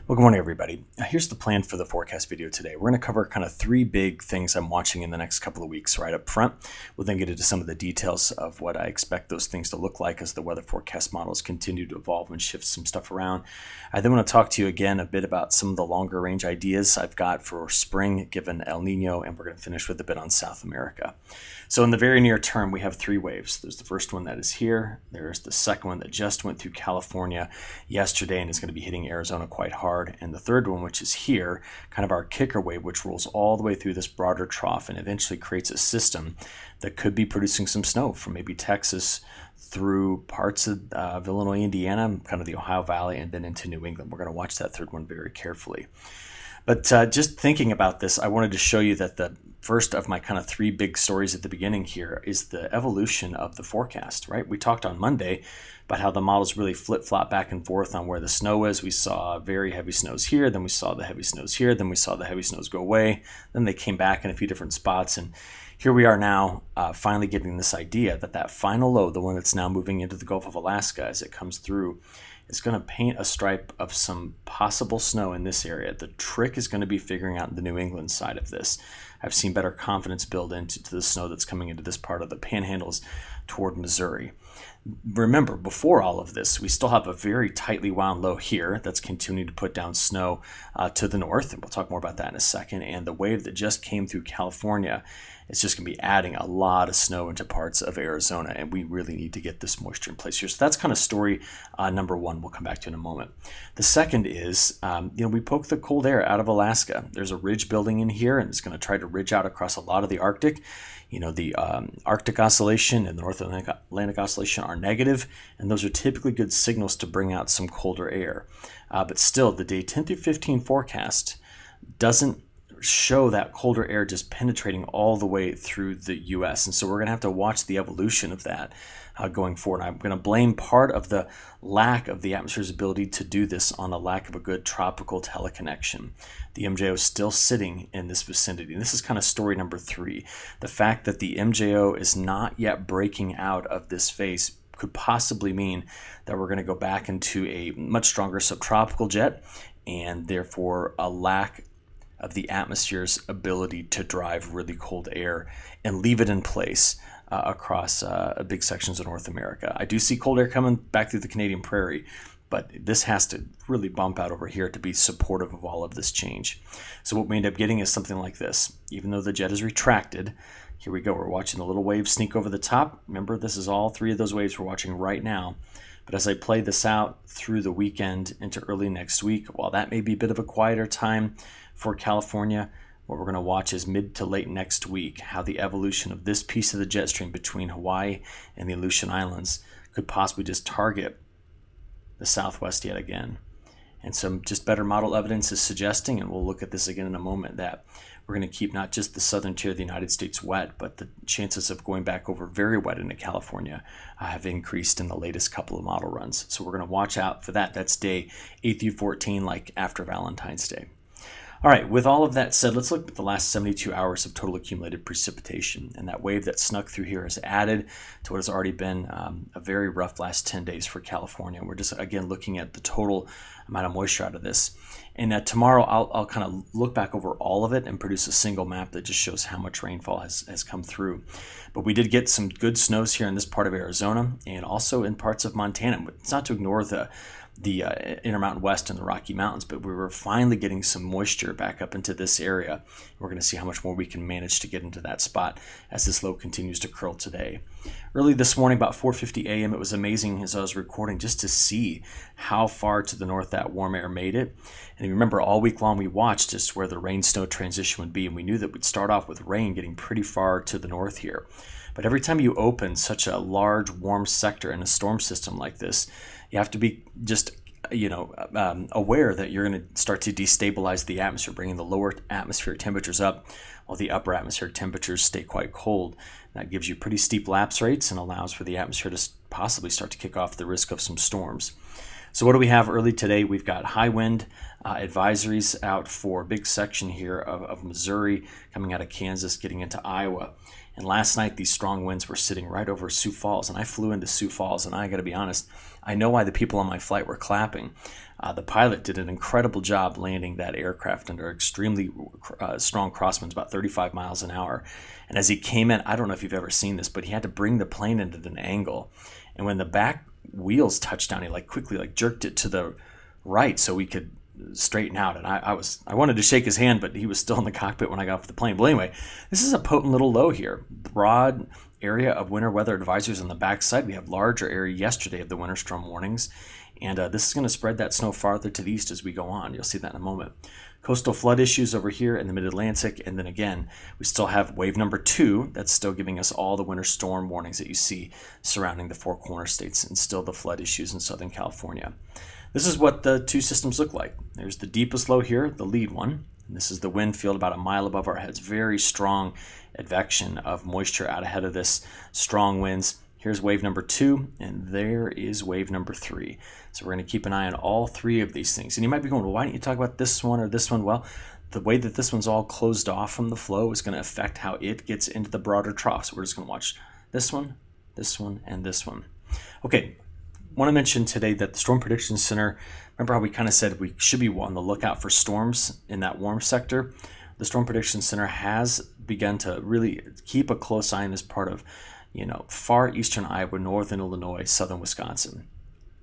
Well, good morning, everybody. Here's the plan for the forecast video today. We're going to cover kind of three big things I'm watching in the next couple of weeks right up front. We'll then get into some of the details of what I expect those things to look like as the weather forecast models continue to evolve and shift some stuff around. I then want to talk to you again a bit about some of the longer range ideas I've got for spring given El Nino, and we're going to finish with a bit on South America. So in the very near term, we have three waves. There's the first one that is here. There's the second one that just went through California yesterday and is going to be hitting Arizona quite hard. And the third one, which is here, kind of our kicker wave, which rolls all the way through this broader trough and eventually creates a system that could be producing some snow from maybe Texas through parts of Illinois, Indiana, kind of the Ohio Valley, and then into New England. We're going to watch that third one very carefully. But just thinking about this, I wanted to show you that the first of my kind of three big stories at the beginning here is the evolution of the forecast, right? We talked on Monday about how the models really flip-flop back and forth on where the snow is. We saw very heavy snows here, then we saw the heavy snows here, then we saw the heavy snows go away, then they came back in a few different spots, and here we are now finally getting this idea that that final low, the one that's now moving into the Gulf of Alaska as it comes through, is going to paint a stripe of some possible snow in this area. The trick is going to be figuring out the New England side of this. I've seen better confidence build into the snow that's coming into this part of the panhandles toward Missouri. Remember, before all of this, we still have a very tightly wound low here that's continuing to put down snow to the north, and we'll talk more about that in a second. And the wave that just came through California is just going to be adding a lot of snow into parts of Arizona, and we really need to get this moisture in place here. So that's kind of story number one. We'll come back to in a moment. The second is, we poke the cold air out of Alaska. There's a ridge building in here, and it's going to try to ridge out across a lot of the Arctic. The Arctic Oscillation and the North Atlantic Oscillation are negative, and those are typically good signals to bring out some colder air. But still, the day 10 through 15 forecast doesn't show that colder air just penetrating all the way through the U.S. And so we're going to have to watch the evolution of that going forward. I'm going to blame part of the lack of the atmosphere's ability to do this on a lack of a good tropical teleconnection. The MJO is still sitting in this vicinity. And this is kind of story number three. The fact that the MJO is not yet breaking out of this phase could possibly mean that we're going to go back into a much stronger subtropical jet and therefore a lack of the atmosphere's ability to drive really cold air and leave it in place across big sections of North America. I do see cold air coming back through the Canadian prairie, but this has to really bump out over here to be supportive of all of this change. So what we end up getting is something like this. Even though the jet is retracted, here we go. We're watching the little wave sneak over the top. Remember, this is all three of those waves we're watching right now. But as I play this out through the weekend into early next week, while that may be a bit of a quieter time for California, what we're going to watch is mid to late next week how the evolution of this piece of the jet stream between Hawaii and the Aleutian Islands could possibly just target the Southwest yet again. And some just better model evidence is suggesting, and we'll look at this again in a moment, that we're going to keep not just the southern tier of the United States wet, but the chances of going back over very wet into California have increased in the latest couple of model runs. So we're going to watch out for that. That's day 8 through 14, like after Valentine's Day. All right, with all of that said, let's look at the last 72 hours of total accumulated precipitation. And that wave that snuck through here has added to what has already been a very rough last 10 days for California. We're just, again, looking at the total amount of moisture out of this. And tomorrow, I'll kind of look back over all of it and produce a single map that just shows how much rainfall has come through. But we did get some good snows here in this part of Arizona and also in parts of Montana. It's not to ignore the Intermountain West and the Rocky Mountains, but we were finally getting some moisture back up into this area. We're going to see how much more we can manage to get into that spot as this low continues to curl today. Early this morning, about 4:50 a.m., it was amazing as I was recording just to see how far to the north that warm air made it. And you remember all week long we watched just where the rain-snow transition would be, and we knew that we'd start off with rain getting pretty far to the north here. But every time you open such a large warm sector in a storm system like this, you have to be just aware that you're going to start to destabilize the atmosphere, bringing the lower atmospheric temperatures up while the upper atmospheric temperatures stay quite cold. That gives you pretty steep lapse rates and allows for the atmosphere to possibly start to kick off the risk of some storms. So what do we have early today? We've got high wind advisories out for a big section here of Missouri, coming out of Kansas, getting into Iowa. And last night, these strong winds were sitting right over Sioux Falls, and I flew into Sioux Falls, and I got to be honest, I know why the people on my flight were clapping. The pilot did an incredible job landing that aircraft under extremely strong crosswinds, about 35 miles an hour. And as he came in, I don't know if you've ever seen this, but he had to bring the plane into an angle. And when the back wheels touched down, he quickly jerked it to the right so we could straighten out. And I wanted to shake his hand, but he was still in the cockpit when I got off the plane. But anyway, this is a potent little low here. Broad area of winter weather advisories on the backside. We have larger area yesterday of the winter storm warnings. And this is going to spread that snow farther to the east as we go on. You'll see that in a moment. Coastal flood issues over here in the mid-Atlantic. And then again, we still have wave number 2 that's still giving us all the winter storm warnings that you see surrounding the Four Corner states, and still the flood issues in Southern California. This is what the two systems look like. There's the deepest low here, the lead one. And this is the wind field about a mile above our heads. Very strong advection of moisture out ahead of this. Strong winds. Here's wave number 2, and there is wave number 3. So we're going to keep an eye on all 3 of these things. And you might be going, well, why don't you talk about this one or this one? Well, the way that this one's all closed off from the flow is going to affect how it gets into the broader trough. So we're just going to watch this one, and this one. Okay, I want to mention today that the Storm Prediction Center, remember how we kind of said we should be on the lookout for storms in that warm sector? The Storm Prediction Center has begun to really keep a close eye on this part of far eastern Iowa, northern Illinois, southern Wisconsin.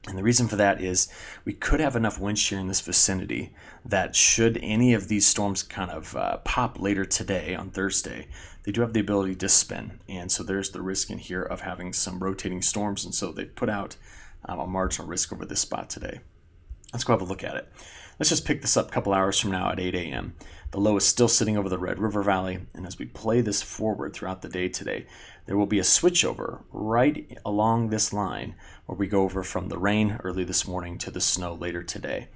And the reason for that is we could have enough wind shear in this vicinity that should any of these storms kind of pop later today on Thursday, they do have the ability to spin. And so there's the risk in here of having some rotating storms. And so they put out a marginal risk over this spot today. Let's go have a look at it. Let's just pick this up a couple hours from now at 8 a.m. The low is still sitting over the Red River Valley, and as we play this forward throughout the day today, there will be a switchover right along this line where we go over from the rain early this morning to the snow later today.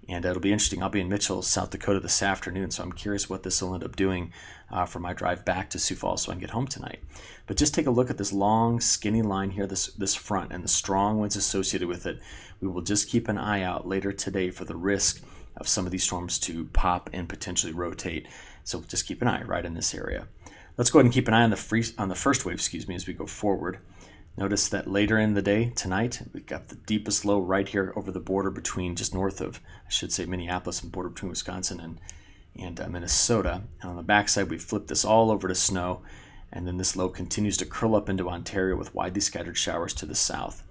And it'll be interesting. I'll be in Mitchell, South Dakota this afternoon, so I'm curious what this will end up doing for my drive back to Sioux Falls so I can get home tonight. But just take a look at this long, skinny line here, this front, and the strong winds associated with it. We will just keep an eye out later today for the risk of some of these storms to pop and potentially rotate. So just keep an eye right in this area. Let's go ahead and keep an eye on the first wave, as we go forward. Notice that later in the day tonight, we've got the deepest low right here over the border between just north of, Minneapolis, and border between Wisconsin and Minnesota. And on the backside, we flip this all over to snow, and then this low continues to curl up into Ontario with widely scattered showers to the south.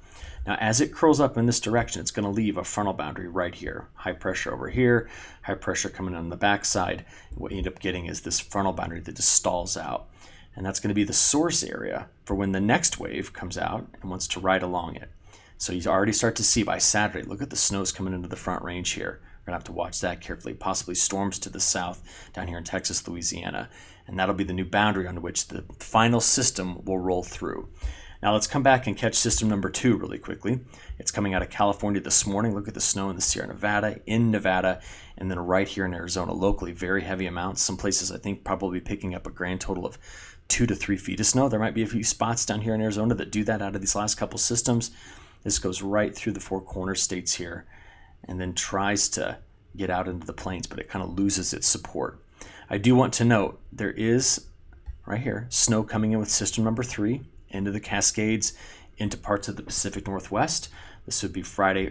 Now, as it curls up in this direction, it's going to leave a frontal boundary right here. High pressure over here, high pressure coming on the backside. What you end up getting is this frontal boundary that just stalls out. And that's going to be the source area for when the next wave comes out and wants to ride along it. So you already start to see by Saturday, look at the snows coming into the front range here. We're going to have to watch that carefully. Possibly storms to the south down here in Texas, Louisiana. And that'll be the new boundary on which the final system will roll through. Now let's come back and catch system number 2 really quickly. It's coming out of California this morning. Look at the snow in the Sierra Nevada, in Nevada, and then right here in Arizona locally, very heavy amounts. Some places I think probably picking up a grand total of 2 to 3 feet of snow. There might be a few spots down here in Arizona that do that out of these last couple systems. This goes right through the Four Corner states here and then tries to get out into the plains, but it kind of loses its support. I do want to note there is right here snow coming in with system number 3 into the Cascades, into parts of the Pacific Northwest. This would be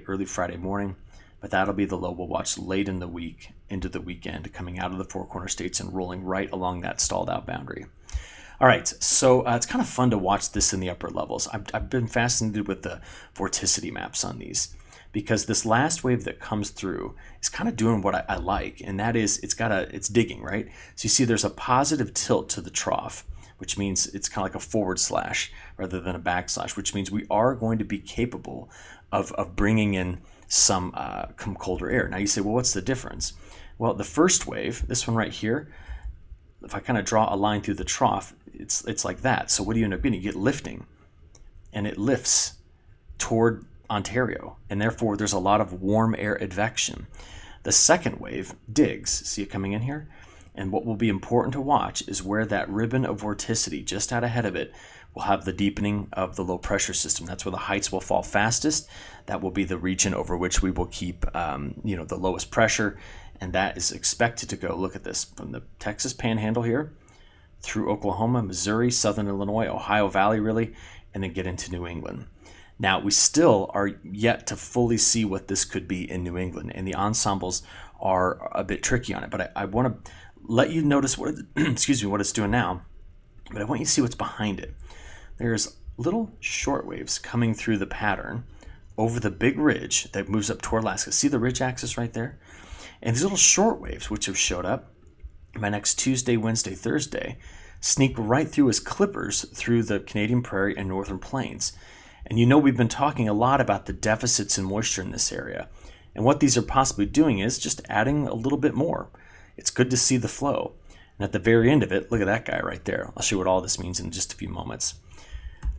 early Friday morning, but that'll be the low we'll watch late in the week into the weekend, coming out of the Four Corner states and rolling right along that stalled out boundary. All right, so it's kind of fun to watch this in the upper levels. I've been fascinated with the vorticity maps on these because this last wave that comes through is kind of doing what I like, and that is it's digging, right? So you see there's a positive tilt to the trough, which means it's kind of like a forward slash rather than a backslash, which means we are going to be capable of bringing in some colder air. Now you say, well, what's the difference? Well, the first wave, this one right here, if I kind of draw a line through the trough, it's like that. So what do you end up getting? You get lifting, and it lifts toward Ontario, and therefore there's a lot of warm air advection. The second wave digs. See it coming in here? And what will be important to watch is where that ribbon of vorticity just out ahead of it, we'll have the deepening of the low pressure system. That's where the heights will fall fastest. That will be the region over which we will keep the lowest pressure, and that is expected to go, look at this, from the Texas Panhandle here through Oklahoma, Missouri, Southern Illinois, Ohio Valley really, and then get into New England. Now, we still are yet to fully see what this could be in New England, and the ensembles are a bit tricky on it, but I want to let you notice what what it's doing now, but I want you to see what's behind it. There's little short waves coming through the pattern over the big ridge that moves up toward Alaska. See the ridge axis right there? And these little short waves, which have showed up by next Tuesday, Wednesday, Thursday, sneak right through as clippers through the Canadian Prairie and Northern Plains. And we've been talking a lot about the deficits in moisture in this area. And what these are possibly doing is just adding a little bit more. It's good to see the flow. And at the very end of it, look at that guy right there. I'll show you what all this means in just a few moments.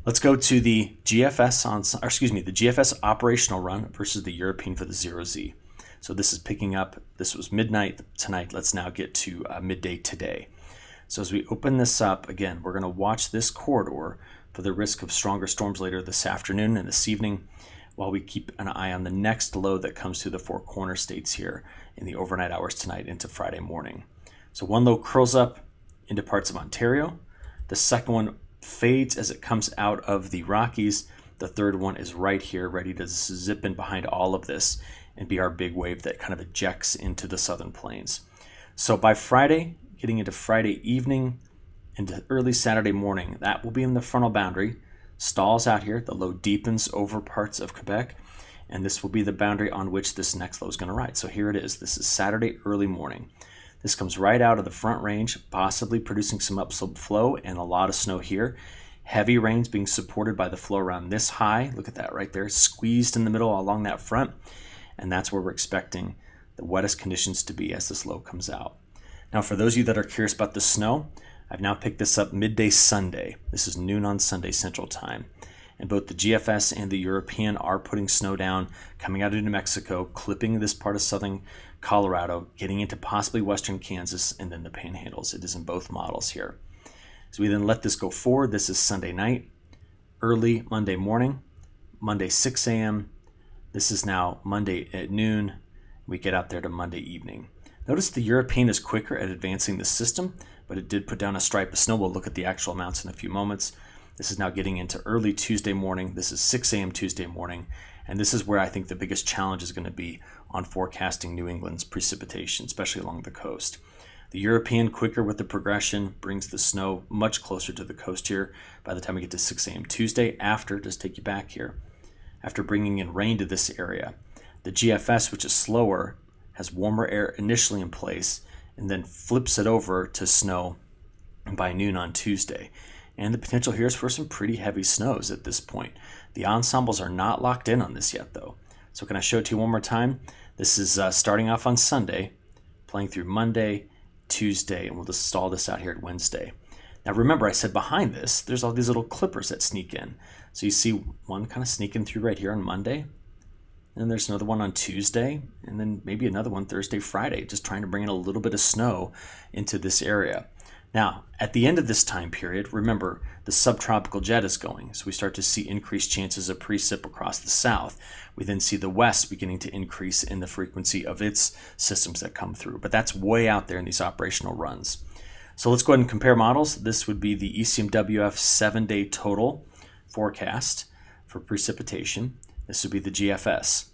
Let's go to the GFS operational run versus the European for the 0Z. So this is picking up, this was midnight tonight. Let's now get to midday today. So as we open this up, again, we're going to watch this corridor for the risk of stronger storms later this afternoon and this evening, while we keep an eye on the next low that comes through the Four Corner states here in the overnight hours tonight into Friday morning. So one low curls up into parts of Ontario. The second one fades as it comes out of the Rockies. The third one is right here, ready to zip in behind all of this and be our big wave that kind of ejects into the southern plains. So by Friday, getting into Friday evening, into early Saturday morning, that will be in the frontal boundary. Stalls out here, the low deepens over parts of Quebec, and this will be the boundary on which this next low is going to ride. So here it is. This is Saturday early morning. This comes right out of the front range, possibly producing some upslope flow and a lot of snow here. Heavy rains being supported by the flow around this high. Look at that right there, squeezed in the middle along that front. And that's where we're expecting the wettest conditions to be as this low comes out. Now, for those of you that are curious about the snow, I've now picked this up midday Sunday. This is noon on Sunday Central Time. And both the GFS and the European are putting snow down, coming out of New Mexico, clipping this part of southern Colorado, getting into possibly western Kansas, and then the Panhandles. It is in both models here. So we then let this go forward. This is Sunday night, early Monday morning, Monday 6 a.m. This is now Monday at noon. We get out there to Monday evening. Notice the European is quicker at advancing the system, but it did put down a stripe of snow. We'll look at the actual amounts in a few moments. This is now getting into early Tuesday morning. This is 6 a.m. Tuesday morning, and this is where I think the biggest challenge is going to be on forecasting New England's precipitation, especially along the coast. The European, quicker with the progression, brings the snow much closer to the coast here by the time we get to 6 a.m. Tuesday, just take you back here, after bringing in rain to this area. The GFS, which is slower, has warmer air initially in place and then flips it over to snow by noon on Tuesday. And the potential here is for some pretty heavy snows at this point. The ensembles are not locked in on this yet, though. So can I show it to you one more time? This is starting off on Sunday, playing through Monday, Tuesday, and we'll just stall this out here at Wednesday. Now remember, I said behind this, there's all these little clippers that sneak in. So you see one kind of sneaking through right here on Monday, and there's another one on Tuesday, and then maybe another one Thursday, Friday, just trying to bring in a little bit of snow into this area. Now, at the end of this time period, remember, the subtropical jet is going, so we start to see increased chances of precip across the south. We then see the west beginning to increase in the frequency of its systems that come through, but that's way out there in these operational runs. So let's go ahead and compare models. This would be the ECMWF 7-day total forecast for precipitation. This would be the GFS.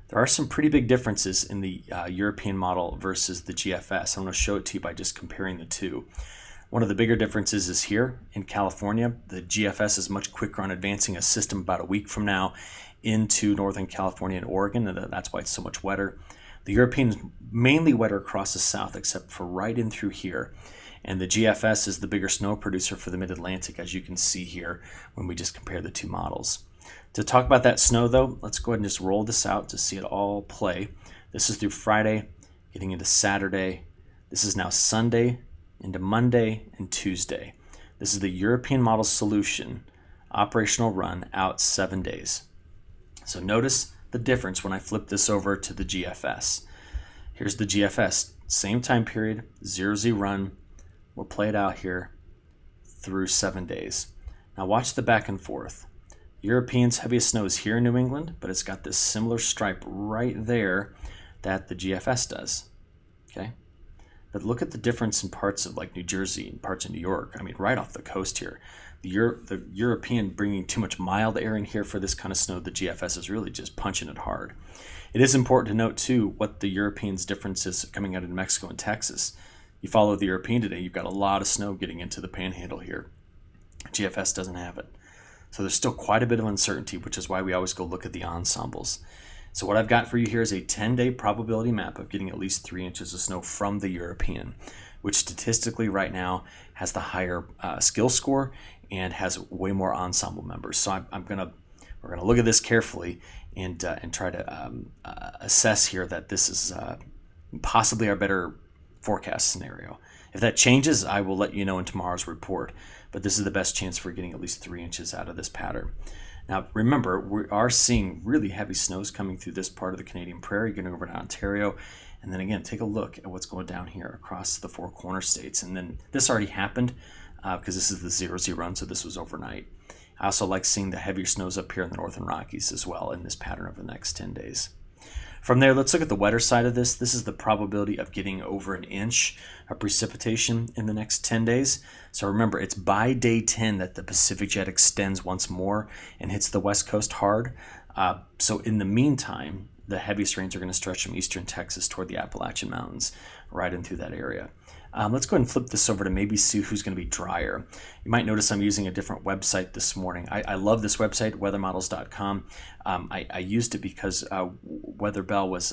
There are some pretty big differences in the European model versus the GFS. I'm going to show it to you by just comparing the two. One of the bigger differences is here in California. The GFS is much quicker on advancing a system about a week from now into Northern California and Oregon, and that's why it's so much wetter. The European is mainly wetter across the south, except for right in through here. And the GFS is the bigger snow producer for the mid-Atlantic, as you can see here when we just compare the two models. To talk about that snow, though, let's go ahead and just roll this out to see it all play. This is through Friday, getting into Saturday. This is now Sunday, into Monday and Tuesday. This is the European model solution, operational run out 7 days. So notice the difference when I flip this over to the GFS. Here's the GFS, same time period, 0Z run. We'll play it out here through 7 days. Now watch the back and forth. European's heaviest snow is here in New England, but it's got this similar stripe right there that the GFS does. Okay? But look at the difference in parts of like New Jersey and parts of New York. I mean, right off the coast here. The European bringing too much mild air in here for this kind of snow. The GFS is really just punching it hard. It is important to note, too, what the European's difference is coming out of New Mexico and Texas. You follow the European today, you've got a lot of snow getting into the panhandle here. GFS doesn't have it. So there's still quite a bit of uncertainty, which is why we always go look at the ensembles. So what I've got for you here is a 10-day probability map of getting at least 3 inches of snow from the European, which statistically right now has the higher skill score and has way more ensemble members. So we're gonna look at this carefully and try to assess here that this is possibly our better forecast scenario. If that changes, I will let you know in tomorrow's report, but this is the best chance for getting at least 3 inches out of this pattern. Now, remember, we are seeing really heavy snows coming through this part of the Canadian Prairie, getting over to Ontario, and then again, take a look at what's going down here across the Four Corner states. And then this already happened because this is the 0-0 run, so this was overnight. I also like seeing the heavier snows up here in the Northern Rockies as well in this pattern over the next 10 days. From there, let's look at the wetter side of this. This is the probability of getting over an inch of precipitation in the next 10 days. So remember, it's by day 10 that the Pacific jet extends once more and hits the West Coast hard. So in the meantime, the heaviest rains are going to stretch from eastern Texas toward the Appalachian Mountains, right in through that area. Let's go ahead and flip this over to maybe see who's going to be drier. You might notice I'm using a different website this morning. I love this website, weathermodels.com. I used it because Weather Bell was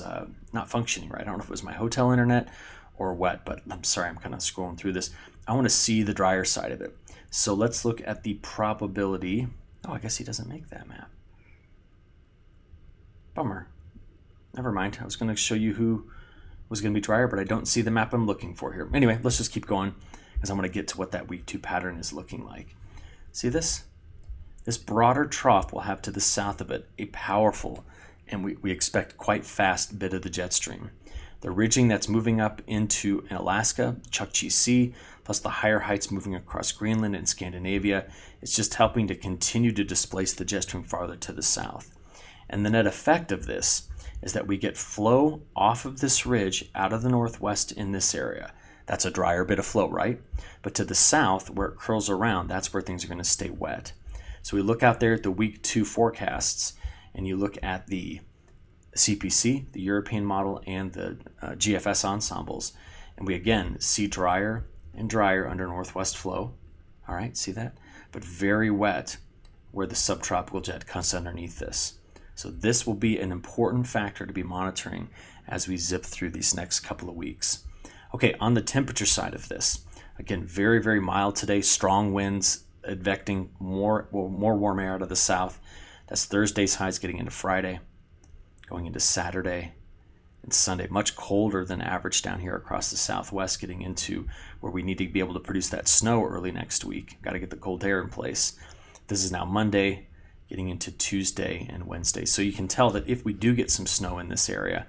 not functioning right. I don't know if it was my hotel internet or what, but I'm sorry, I'm kind of scrolling through this. I want to see the drier side of it. So let's look at the probability. Oh, I guess he doesn't make that map. Bummer. Never mind. I was going to show you who was going to be drier, but I don't see the map I'm looking for here. Anyway, let's just keep going because I'm going to get to what that week 2 pattern is looking like. See this? This broader trough will have to the south of it a powerful, and we expect quite fast bit of the jet stream. The ridging that's moving up into Alaska, Chukchi Sea, plus the higher heights moving across Greenland and Scandinavia, is just helping to continue to displace the jet stream farther to the south. And the net effect of this is that we get flow off of this ridge out of the northwest in this area. That's a drier bit of flow, right? But to the south, where it curls around, that's where things are going to stay wet. So we look out there at the week 2 forecasts, and you look at the CPC, the European model, and the GFS ensembles, and we again see drier and drier under northwest flow. All right, see that? But very wet where the subtropical jet comes underneath this. So this will be an important factor to be monitoring as we zip through these next couple of weeks. Okay, on the temperature side of this, again, very, very mild today, strong winds advecting more warm air out of the south. That's Thursday's highs getting into Friday, going into Saturday and Sunday. Much colder than average down here across the southwest, getting into where we need to be able to produce that snow early next week. Got to get the cold air in place. This is now Monday, getting into Tuesday and Wednesday. So you can tell that if we do get some snow in this area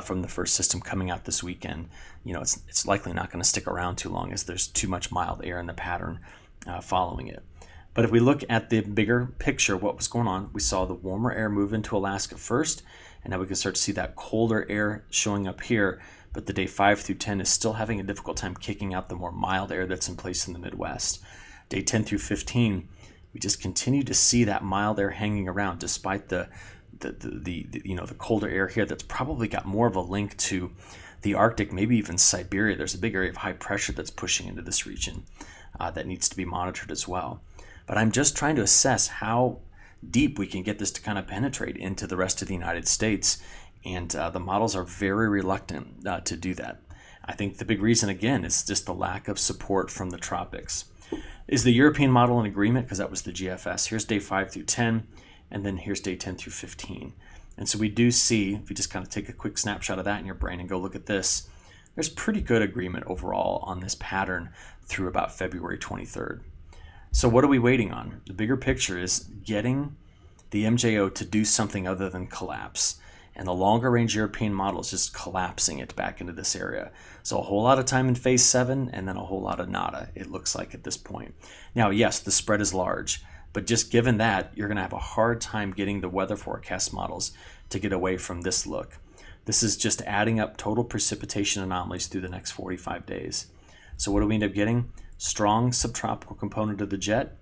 from the first system coming out this weekend, it's likely not going to stick around too long as there's too much mild air in the pattern following it. But if we look at the bigger picture, what was going on, we saw the warmer air move into Alaska first, and now we can start to see that colder air showing up here, but the day 5 through 10 is still having a difficult time kicking out the more mild air that's in place in the Midwest. Day 10 through 15, we just continue to see that mild air hanging around despite the colder air here that's probably got more of a link to the Arctic, maybe even Siberia. There's a big area of high pressure that's pushing into this region that needs to be monitored as well. But I'm just trying to assess how deep we can get this to kind of penetrate into the rest of the United States, and the models are very reluctant to do that. I think the big reason, again, is just the lack of support from the tropics. Is the European model in agreement? Because that was the GFS. Here's day 5 through 10, and then here's day 10 through 15. And so we do see, if you just kind of take a quick snapshot of that in your brain and go look at this, there's pretty good agreement overall on this pattern through about February 23rd. So what are we waiting on? The bigger picture is getting the MJO to do something other than collapse. And the longer range European model is just collapsing it back into this area. So a whole lot of time in phase 7 and then a whole lot of nada, it looks like at this point. Now, yes, the spread is large, but just given that, you're going to have a hard time getting the weather forecast models to get away from this look. This is just adding up total precipitation anomalies through the next 45 days. So what do we end up getting? Strong subtropical component of the jet,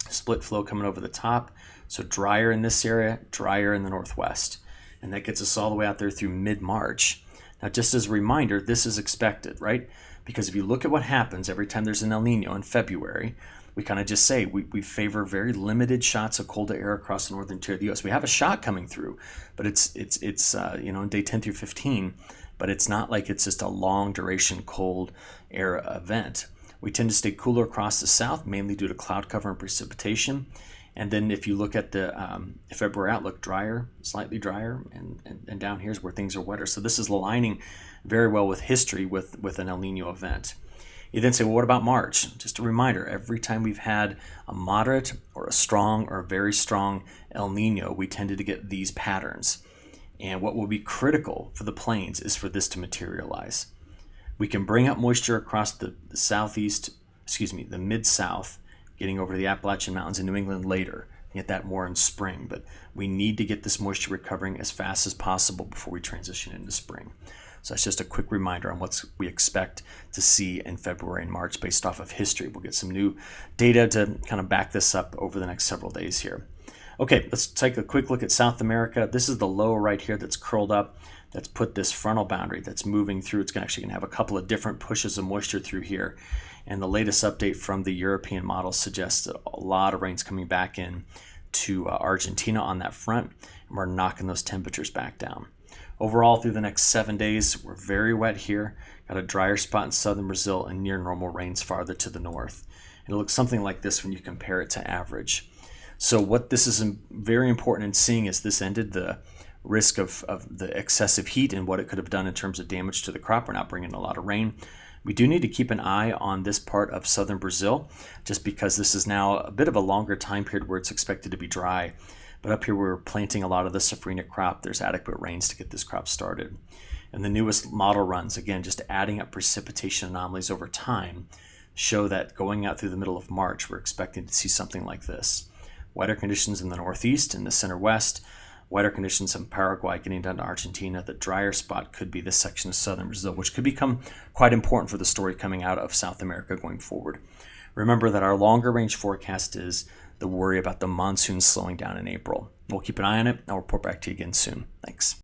split flow coming over the top, so drier in this area, drier in the northwest. And that gets us all the way out there through mid-March. Now, just as a reminder, this is expected, right? Because if you look at what happens every time there's an El Nino in February, we kind of just say we favor very limited shots of cold air across the northern tier of the U.S. We have a shot coming through, but it's in day 10 through 15, but it's not like it's just a long duration cold air event. We tend to stay cooler across the south, mainly due to cloud cover and precipitation. And then if you look at the February outlook, drier, slightly drier, and down here's where things are wetter. So this is aligning very well with history with an El Nino event. You then say, well, what about March? Just a reminder, every time we've had a moderate or a strong or a very strong El Nino, we tended to get these patterns. And what will be critical for the plains is for this to materialize. We can bring up moisture across the mid-south, getting over to the Appalachian Mountains in New England later. Get that more in spring, but we need to get this moisture recovering as fast as possible before we transition into spring. So that's just a quick reminder on what we expect to see in February and March based off of history. We'll get some new data to kind of back this up over the next several days here. Okay, let's take a quick look at South America. This is the low right here that's curled up. That's put this frontal boundary that's moving through. It's actually going to have a couple of different pushes of moisture through here. And the latest update from the European model suggests that a lot of rain's coming back in to Argentina on that front, and we're knocking those temperatures back down. Overall, through the next 7 days, we're very wet here. Got a drier spot in southern Brazil and near normal rains farther to the north. And it looks something like this when you compare it to average. So what this is very important in seeing is this ended the risk of the excessive heat and what it could have done in terms of damage to the crop. We're not bringing a lot of rain. We do need to keep an eye on this part of southern Brazil, just because this is now a bit of a longer time period where it's expected to be dry. But up here, we're planting a lot of the safrinha crop. There's adequate rains to get this crop started. And the newest model runs, again, just adding up precipitation anomalies over time, show that going out through the middle of March, we're expecting to see something like this. Wetter conditions in the northeast and the center west, wetter conditions in Paraguay getting down to Argentina. The drier spot could be this section of southern Brazil, which could become quite important for the story coming out of South America going forward. Remember that our longer range forecast is the worry about the monsoon slowing down in April. We'll keep an eye on it. I'll report back to you again soon. Thanks.